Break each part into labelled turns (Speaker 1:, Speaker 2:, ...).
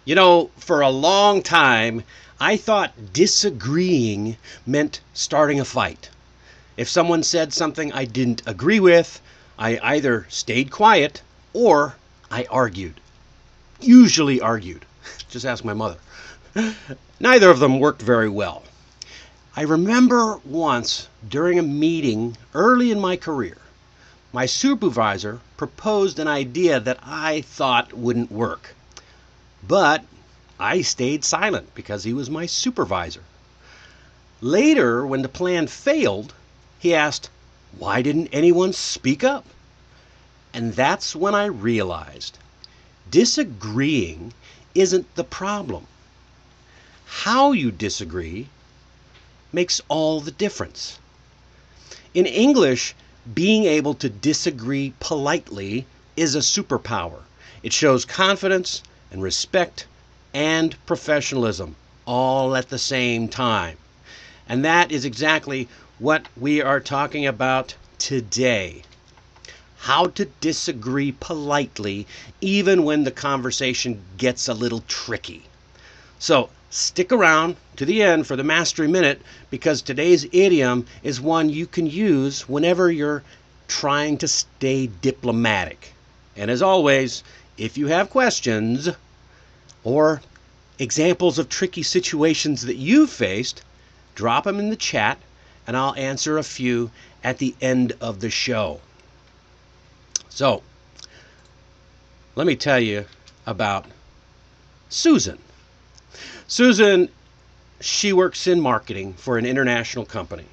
Speaker 1: For a long time, I thought disagreeing meant starting a fight. If someone said something I didn't agree with, I either stayed quiet or I argued. Usually argued. Just ask my mother. Neither of them worked very well. I remember once during a meeting early in my career, my supervisor proposed an idea that I thought wouldn't work. But I stayed silent because he was my supervisor. Later, when the plan failed, he asked, "Why didn't anyone speak up?" And that's when I realized disagreeing isn't the problem. How you disagree makes all the difference. In English, being able to disagree politely is a superpower. It shows confidence and respect and professionalism all at the same time. And that is exactly what we are talking about today. How to disagree politely even when the conversation gets a little tricky. So stick around to the end for the Mastery Minute, because today's idiom is one you can use whenever you're trying to stay diplomatic. And as always, if you have questions or examples of tricky situations that you've faced, drop them in the chat and I'll answer a few at the end of the show. So, let me tell you about Susan. Susan, she works in marketing for an international company.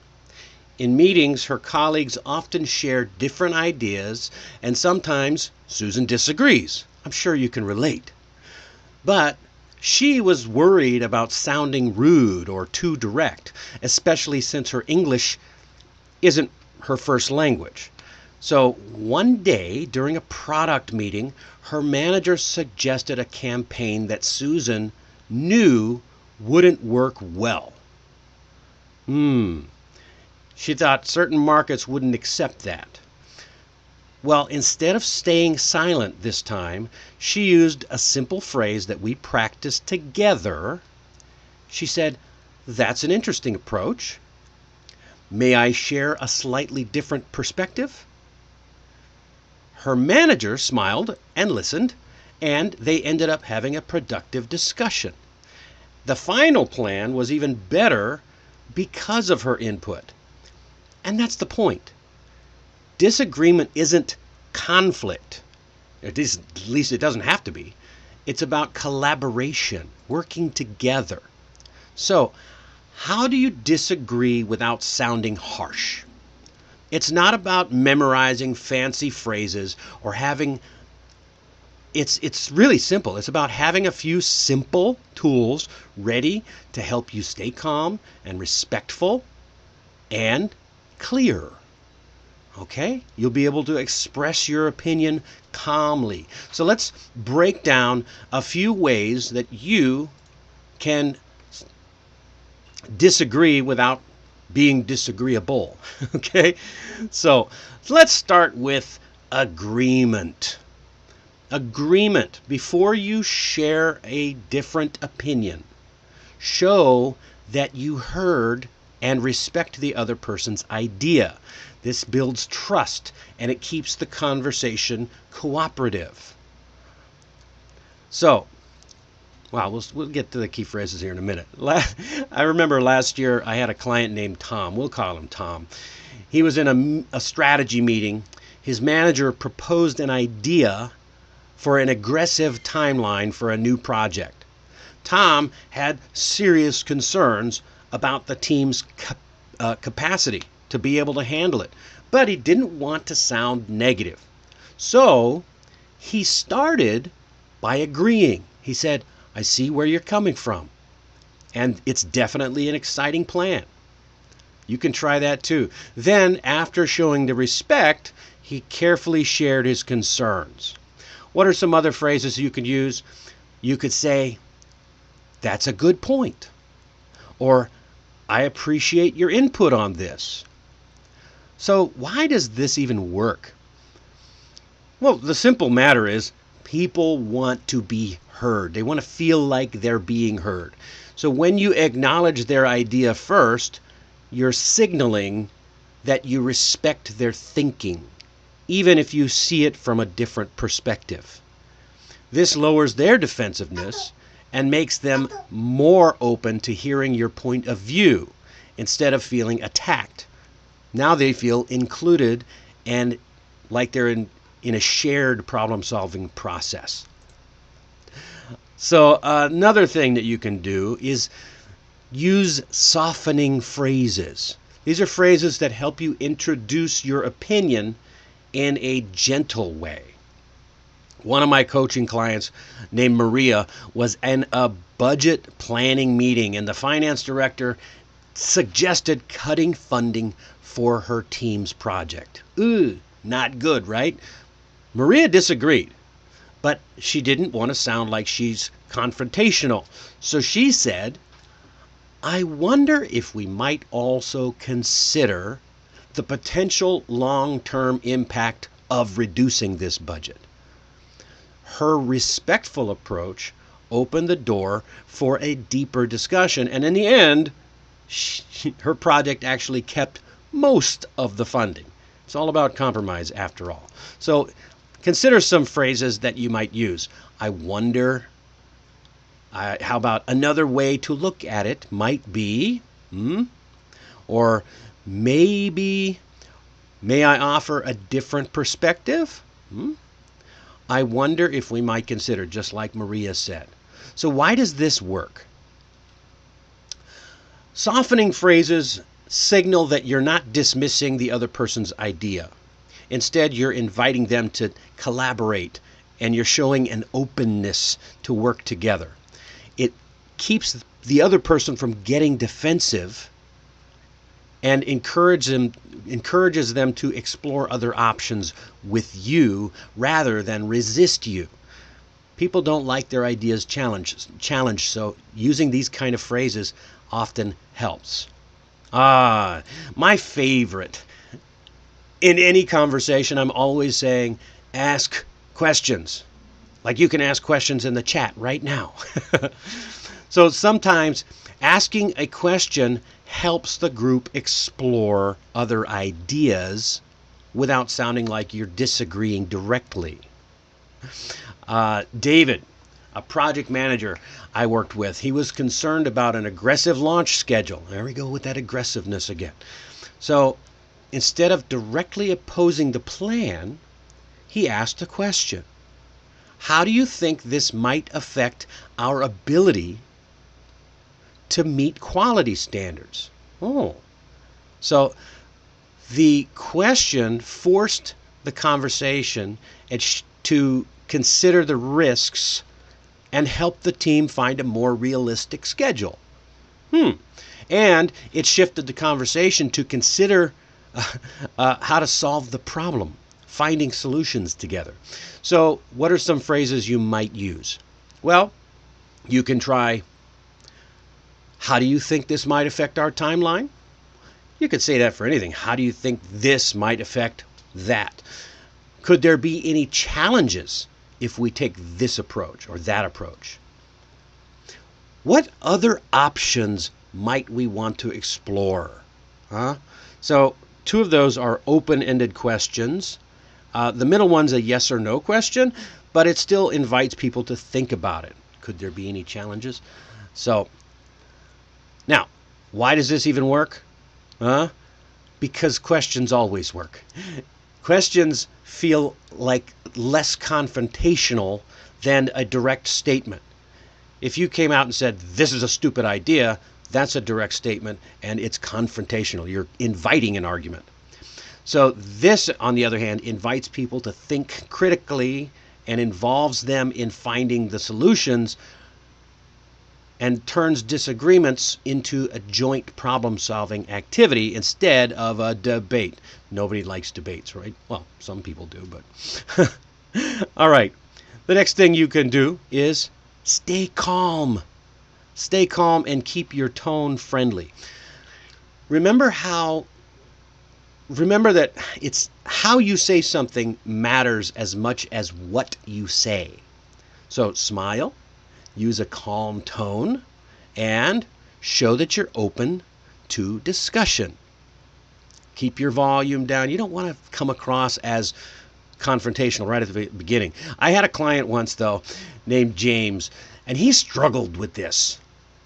Speaker 1: In meetings, her colleagues often share different ideas, and sometimes Susan disagrees. I'm sure you can relate. But she was worried about sounding rude or too direct, especially since her English isn't her first language. So one day during a product meeting, her manager suggested a campaign that Susan knew wouldn't work well. She thought certain markets wouldn't accept that. Well, instead of staying silent this time, she used a simple phrase that we practiced together. She said, "That's an interesting approach. May I share a slightly different perspective?" Her manager smiled and listened, and they ended up having a productive discussion. The final plan was even better because of her input. And that's the point. Disagreement isn't conflict. At least it doesn't have to be. It's about collaboration, working together. So, how do you disagree without sounding harsh? It's not about memorizing fancy phrases or having it's really simple. It's about having a few simple tools ready to help you stay calm and respectful and clear. Okay? You'll be able to express your opinion calmly. So let's break down a few ways that you can disagree without being disagreeable. Okay? So let's start with agreement. Agreement. Before you share a different opinion, show that you heard and respect the other person's idea. This builds trust and it keeps the conversation cooperative. So, we'll get to the key phrases here in a minute. I remember last year I had a client named Tom. We'll call him Tom. He was in a strategy meeting. His manager proposed an idea for an aggressive timeline for a new project. Tom had serious concerns about the team's capacity to be able to handle it, but he didn't want to sound negative. So he started by agreeing. He said, "I see where you're coming from, and it's definitely an exciting plan." You can try that too. Then, after showing the respect, he carefully shared his concerns. What are some other phrases you could use? You could say, "That's a good point," or "I appreciate your input on this." So why does this even work? Well, the simple matter is People want to be heard. They want to feel like they're being heard. So when you acknowledge their idea first, you're signaling that you respect their thinking, even if you see it from a different perspective. This lowers their defensiveness and makes them more open to hearing your point of view instead of feeling attacked. Now they feel included and like they're in a shared problem-solving process. So another thing that you can do is use softening phrases. These are phrases that help you introduce your opinion in a gentle way. One of my coaching clients named Maria was in a budget planning meeting, and the finance director suggested cutting funding for her team's project. Ooh, not good, right? Maria disagreed, but she didn't want to sound like she's confrontational. So she said, I wonder if we might also consider the potential long-term impact of reducing this budget. Her respectful approach opened the door for a deeper discussion, and in the end, her project actually kept most of the funding. It's all about compromise after all. So consider some phrases that you might use. I wonder. How about another way to look at it might be, or maybe, may I offer a different perspective? I wonder if we might consider, just like Maria said. So why does this work? Softening phrases signal that you're not dismissing the other person's idea. Instead, you're inviting them to collaborate, and you're showing an openness to work together. It keeps the other person from getting defensive and encourages them to explore other options with you rather than resist you. People don't like their ideas challenged, so using these kind of phrases often helps. My favorite. In any conversation, I'm always saying, ask questions. Like you can ask questions in the chat right now. So sometimes asking a question helps the group explore other ideas without sounding like you're disagreeing directly. David, a project manager I worked with, he was concerned about an aggressive launch schedule. There we go with that aggressiveness again. So instead of directly opposing the plan, he asked a question. How do you think this might affect our ability to meet quality standards? So the question forced the conversation to consider the risks and help the team find a more realistic schedule. And it shifted the conversation to consider how to solve the problem, finding solutions together. So what are some phrases you might use? Well, you can try, how do you think this might affect our timeline? You could say that for anything. How do you think this might affect that? Could there be any challenges if we take this approach or that approach? What other options might we want to explore? So two of those are open-ended questions. The middle one's a yes or no question, but it still invites people to think about it. Could there be any challenges? So now, why does this even work? Because questions always work. Questions feel like less confrontational than a direct statement. If you came out and said, this is a stupid idea, that's a direct statement and it's confrontational. You're inviting an argument. So this, on the other hand, invites people to think critically and involves them in finding the solutions and turns disagreements into a joint problem-solving activity instead of a debate. Nobody likes debates, right? Well, some people do, but... All right. The next thing you can do is stay calm. Stay calm and keep your tone friendly. Remember how remember that it's how you say something matters as much as what you say. So smile, use a calm tone, and show that you're open to discussion. Keep your volume down. You don't want to come across as confrontational right at the beginning. I had a client once, though, named James, and he struggled with this.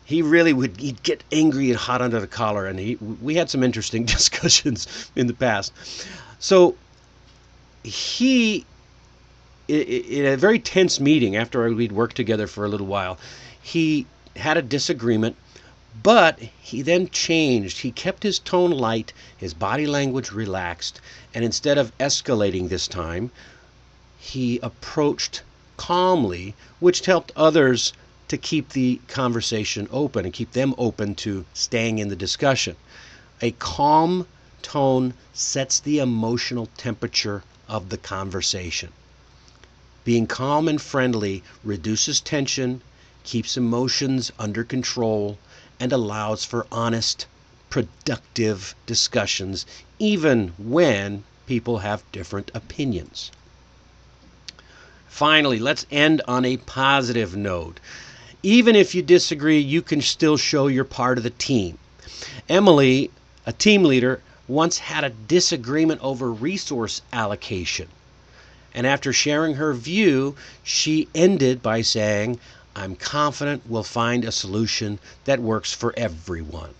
Speaker 1: He'd get angry and hot under the collar, and we had some interesting discussions in the past. So he, in a very tense meeting after we'd worked together for a little while, he had a disagreement, but he then changed. He kept his tone light, his body language relaxed, and instead of escalating this time, he approached calmly, which helped others to keep the conversation open and keep them open to staying in the discussion. A calm tone sets the emotional temperature of the conversation. Being calm and friendly reduces tension, keeps emotions under control, and allows for honest, productive discussions, even when people have different opinions. Finally, let's end on a positive note. Even if you disagree, you can still show you're part of the team. Emily, a team leader, once had a disagreement over resource allocation. And after sharing her view, she ended by saying, "I'm confident we'll find a solution that works for everyone."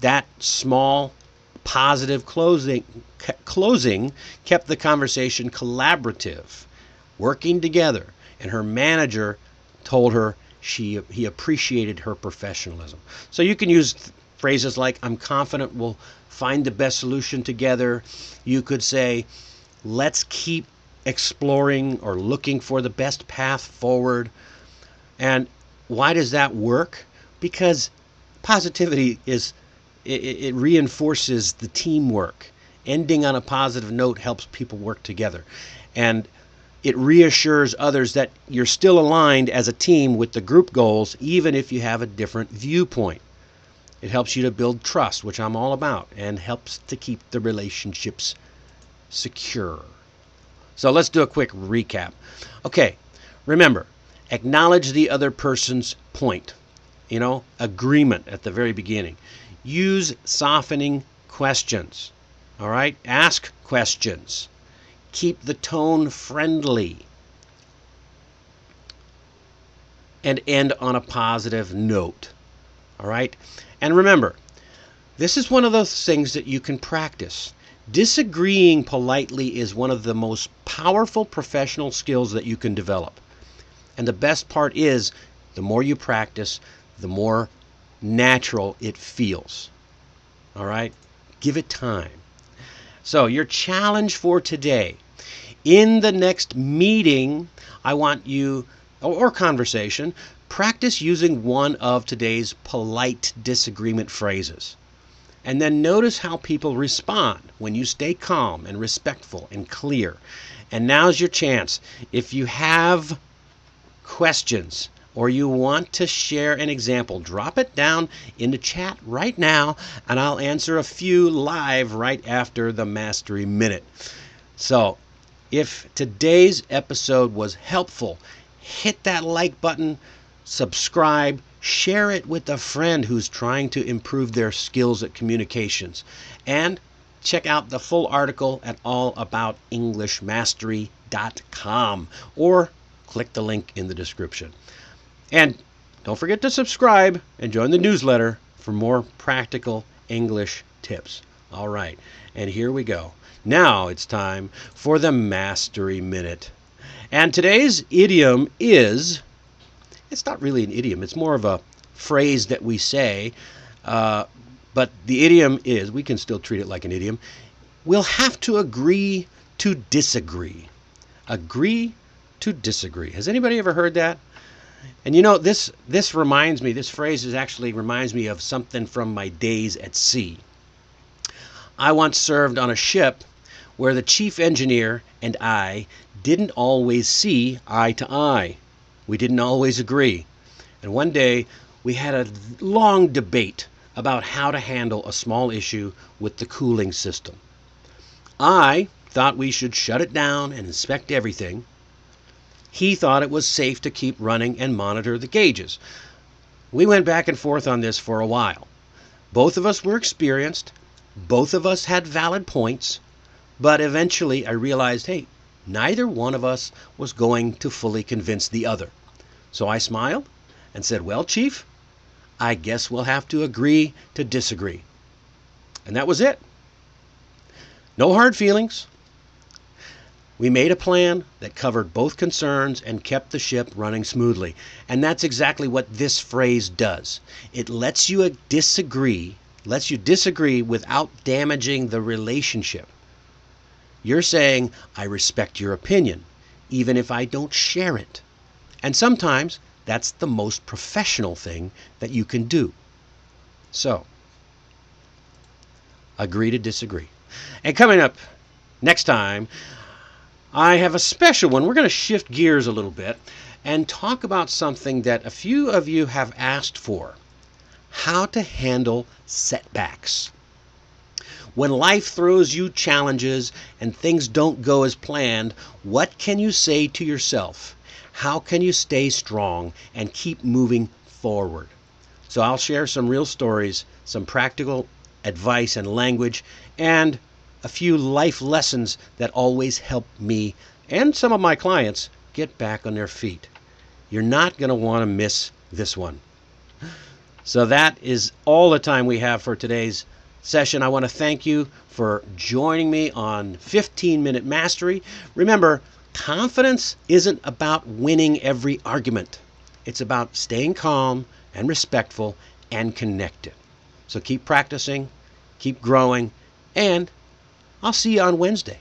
Speaker 1: That small, positive closing kept the conversation collaborative, working together, and her manager told her he appreciated her professionalism. So you can use phrases like, "I'm confident we'll find the best solution together." You could say, "Let's keep exploring or looking for the best path forward." And why does that work? Because positivity it reinforces the teamwork. Ending on a positive note helps people work together. And it reassures others that you're still aligned as a team with the group goals, even if you have a different viewpoint. It helps you to build trust, which I'm all about, and helps to keep the relationships secure. So let's do a quick recap. Okay, remember, acknowledge the other person's point. Agreement at the very beginning. Use softening questions. All right? Ask questions. Keep the tone friendly. And end on a positive note. All right? And remember, this is one of those things that you can practice. Disagreeing politely is one of the most powerful professional skills that you can develop. And the best part is, the more you practice, the more natural it feels. All right? Give it time. So your challenge for today, in the next meeting, I want you, or conversation, practice using one of today's polite disagreement phrases. And then notice how people respond when you stay calm and respectful and clear. And now's your chance. If you have questions or you want to share an example, drop it down in the chat right now, and I'll answer a few live right after the Mastery Minute. So, if today's episode was helpful, hit that like button, subscribe, share it with a friend who's trying to improve their skills at communications, and check out the full article at allaboutenglishmastery.com or click the link in the description. And don't forget to subscribe and join the newsletter for more practical English tips. All right, and here we go. Now it's time for the Mastery Minute. And today's idiom is, it's not really an idiom, it's more of a phrase that we say, but the idiom is, we can still treat it like an idiom, we'll have to agree to disagree. Agree to disagree. Has anybody ever heard that? And this reminds me, this phrase actually reminds me of something from my days at sea. I once served on a ship where the chief engineer and I didn't always see eye to eye. We didn't always agree. And one day we had a long debate about how to handle a small issue with the cooling system. I thought we should shut it down and inspect everything. He thought it was safe to keep running and monitor the gauges. We went back and forth on this for a while. Both of us were experienced. Both of us had valid points. But eventually I realized, hey, neither one of us was going to fully convince the other. So I smiled and said, well, Chief, I guess we'll have to agree to disagree. And that was it. No hard feelings. We made a plan that covered both concerns and kept the ship running smoothly. And that's exactly what this phrase does. It lets you disagree without damaging the relationship. You're saying, I respect your opinion, even if I don't share it. And sometimes that's the most professional thing that you can do. So, agree to disagree. And coming up next time, I have a special one. We're going to shift gears a little bit and talk about something that a few of you have asked for: how to handle setbacks. When life throws you challenges and things don't go as planned, what can you say to yourself? How can you stay strong and keep moving forward? So I'll share some real stories, some practical advice and language, and a few life lessons that always help me and some of my clients get back on their feet. You're not going to want to miss this one. So that is all the time we have for today's session. I want to thank you for joining me on 15-Minute Mastery. Remember, confidence isn't about winning every argument. It's about staying calm and respectful and connected. So keep practicing, keep growing, and I'll see you on Wednesday.